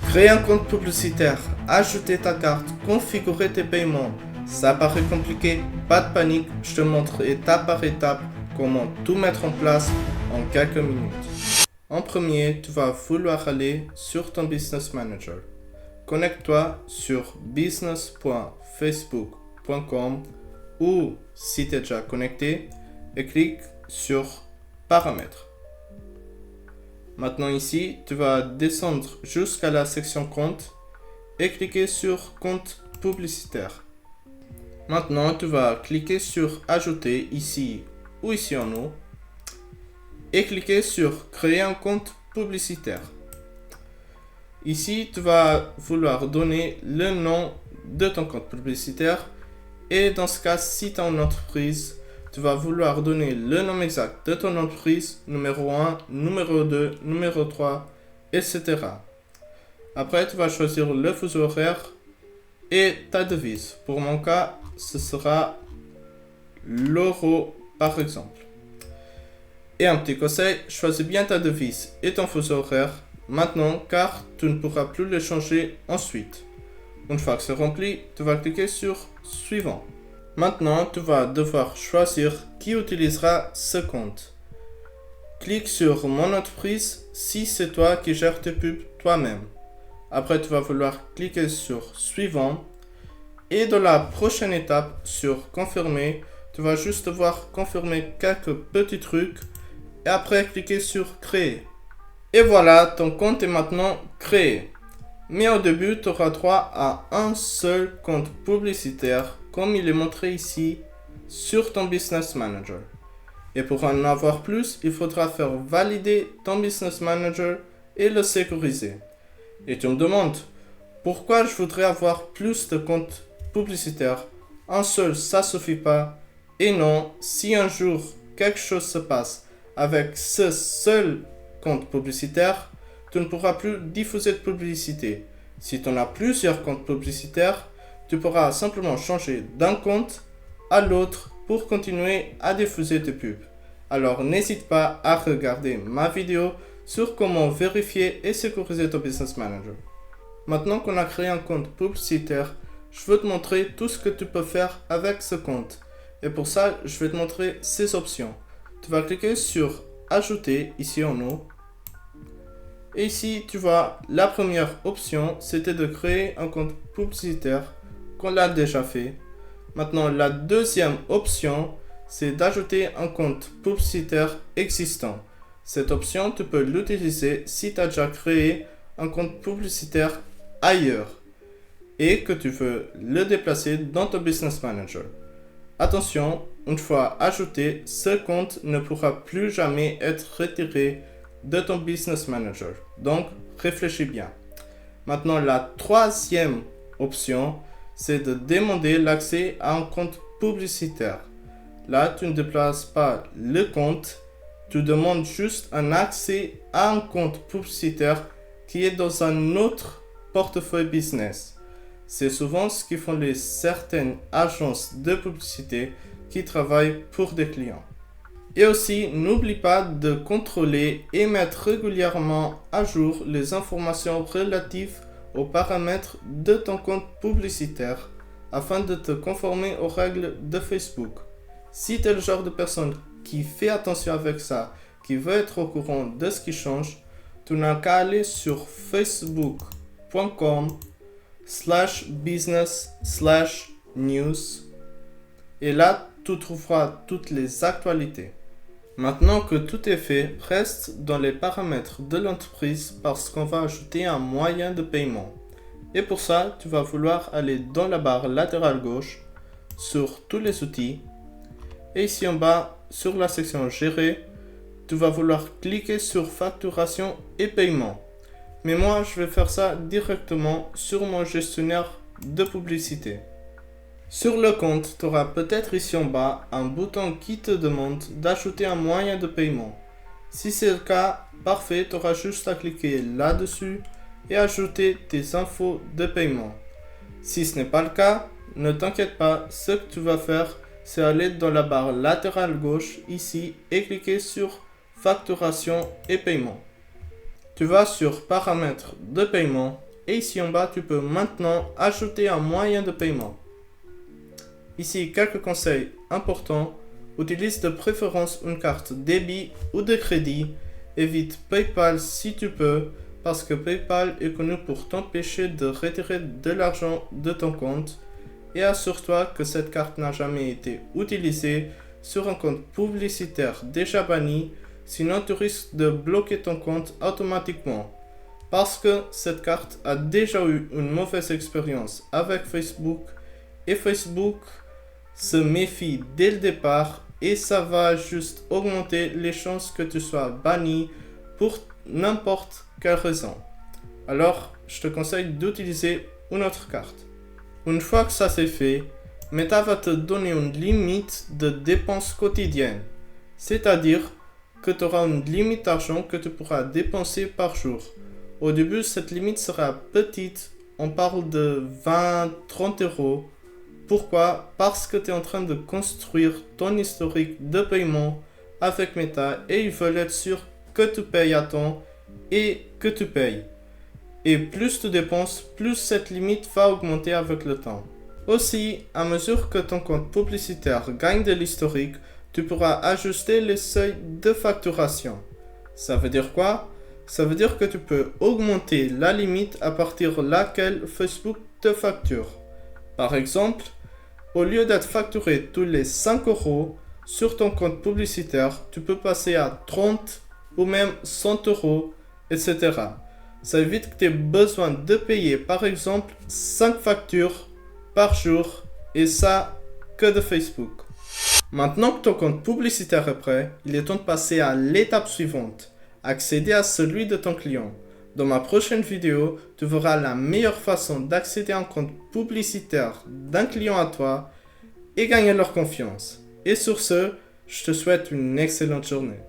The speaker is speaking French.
Créer un compte publicitaire, ajouter ta carte, configurer tes paiements. Ça paraît compliqué? Pas de panique, je te montre étape par étape comment tout mettre en place en quelques minutes. En premier, tu vas vouloir aller sur ton Business Manager. Connecte-toi sur business.facebook.com ou si tu es déjà connecté et clique sur Paramètres. Maintenant ici, tu vas descendre jusqu'à la section Compte et cliquer sur Compte publicitaire. Maintenant, tu vas cliquer sur Ajouter ici ou ici en haut et cliquer sur Créer un compte publicitaire. Ici, tu vas vouloir donner le nom de ton compte publicitaire et dans ce cas, si tu as une entreprise, tu vas vouloir donner le nom exact de ton entreprise, numéro 1, numéro 2, numéro 3, etc. Après, tu vas choisir le fuseau horaire et ta devise. Pour mon cas, ce sera l'euro par exemple. Et un petit conseil, choisis bien ta devise et ton fuseau horaire maintenant car tu ne pourras plus les changer ensuite. Une fois que c'est rempli, tu vas cliquer sur Suivant. Maintenant, tu vas devoir choisir qui utilisera ce compte. Clique sur Mon entreprise si c'est toi qui gères tes pubs toi-même. Après, tu vas vouloir cliquer sur Suivant. Et dans la prochaine étape, sur Confirmer, tu vas juste devoir confirmer quelques petits trucs. Et après, cliquer sur Créer. Et voilà, ton compte est maintenant créé. Mais au début, tu auras droit à un seul compte publicitaire comme il est montré ici sur ton Business Manager. Et pour en avoir plus, il faudra faire valider ton Business Manager et le sécuriser. Et tu me demandes, pourquoi je voudrais avoir plus de comptes publicitaires? Un seul, ça suffit pas. Et non, si un jour quelque chose se passe avec ce seul compte publicitaire, tu ne pourras plus diffuser de publicité. Si tu en as plusieurs comptes publicitaires, tu pourras simplement changer d'un compte à l'autre pour continuer à diffuser tes pubs. Alors n'hésite pas à regarder ma vidéo sur comment vérifier et sécuriser ton Business Manager. Maintenant qu'on a créé un compte publicitaire, je veux te montrer tout ce que tu peux faire avec ce compte. Et pour ça, je vais te montrer ces options. Tu vas cliquer sur Ajouter ici en haut. Et ici, tu vois, la première option, c'était de créer un compte publicitaire qu'on l'a déjà fait. Maintenant, la deuxième option, c'est d'ajouter un compte publicitaire existant. Cette option, tu peux l'utiliser si tu as déjà créé un compte publicitaire ailleurs et que tu veux le déplacer dans ton Business Manager. Attention, une fois ajouté, ce compte ne pourra plus jamais être retiré de ton Business Manager. Donc, réfléchis bien. Maintenant, la troisième option, c'est de demander l'accès à un compte publicitaire. Là, tu ne déplaces pas le compte, tu demandes juste un accès à un compte publicitaire qui est dans un autre portefeuille business. C'est souvent ce que font certaines agences de publicité qui travaillent pour des clients. Et aussi, n'oublie pas de contrôler et mettre régulièrement à jour les informations relatives aux paramètres de ton compte publicitaire afin de te conformer aux règles de Facebook. Si tu es le genre de personne qui fait attention avec ça, qui veut être au courant de ce qui change, tu n'as qu'à aller sur facebook.com/business/news et là, tu trouveras toutes les actualités. Maintenant que tout est fait, reste dans les paramètres de l'entreprise parce qu'on va ajouter un moyen de paiement. Et pour ça, tu vas vouloir aller dans la barre latérale gauche, sur tous les outils. Et ici en bas, sur la section Gérer, tu vas vouloir cliquer sur Facturation et Paiement. Mais moi, je vais faire ça directement sur mon gestionnaire de publicité. Sur le compte, tu auras peut-être ici en bas un bouton qui te demande d'ajouter un moyen de paiement. Si c'est le cas, parfait, tu auras juste à cliquer là-dessus et ajouter tes infos de paiement. Si ce n'est pas le cas, ne t'inquiète pas, ce que tu vas faire, c'est aller dans la barre latérale gauche ici et cliquer sur Facturation et Paiement. Tu vas sur Paramètres de paiement et ici en bas, tu peux maintenant ajouter un moyen de paiement. Ici, quelques conseils importants. Utilise de préférence une carte débit ou de crédit. Évite PayPal si tu peux, parce que PayPal est connu pour t'empêcher de retirer de l'argent de ton compte. Et assure-toi que cette carte n'a jamais été utilisée sur un compte publicitaire déjà banni, sinon tu risques de bloquer ton compte automatiquement. Parce que cette carte a déjà eu une mauvaise expérience avec Facebook et Facebook se méfie dès le départ et ça va juste augmenter les chances que tu sois banni pour n'importe quelle raison. Alors, je te conseille d'utiliser une autre carte. Une fois que ça c'est fait, Meta va te donner une limite de dépenses quotidiennes. C'est-à-dire que tu auras une limite d'argent que tu pourras dépenser par jour. Au début, cette limite sera petite. On parle de 20-30 euros. Pourquoi? Parce que tu es en train de construire ton historique de paiement avec Meta et ils veulent être sûrs que tu payes à temps et que tu payes. Et plus tu dépenses, plus cette limite va augmenter avec le temps. Aussi, à mesure que ton compte publicitaire gagne de l'historique, tu pourras ajuster les seuils de facturation. Ça veut dire quoi? Ça veut dire que tu peux augmenter la limite à partir de laquelle Facebook te facture. Par exemple, au lieu d'être facturé tous les 5 euros sur ton compte publicitaire, tu peux passer à 30 ou même 100 euros, etc. Ça évite que tu aies besoin de payer par exemple 5 factures par jour et ça que de Facebook. Maintenant que ton compte publicitaire est prêt, il est temps de passer à l'étape suivante, accéder à celui de ton client. Dans ma prochaine vidéo, tu verras la meilleure façon d'accéder à un compte publicitaire d'un client à toi et gagner leur confiance. Et sur ce, je te souhaite une excellente journée.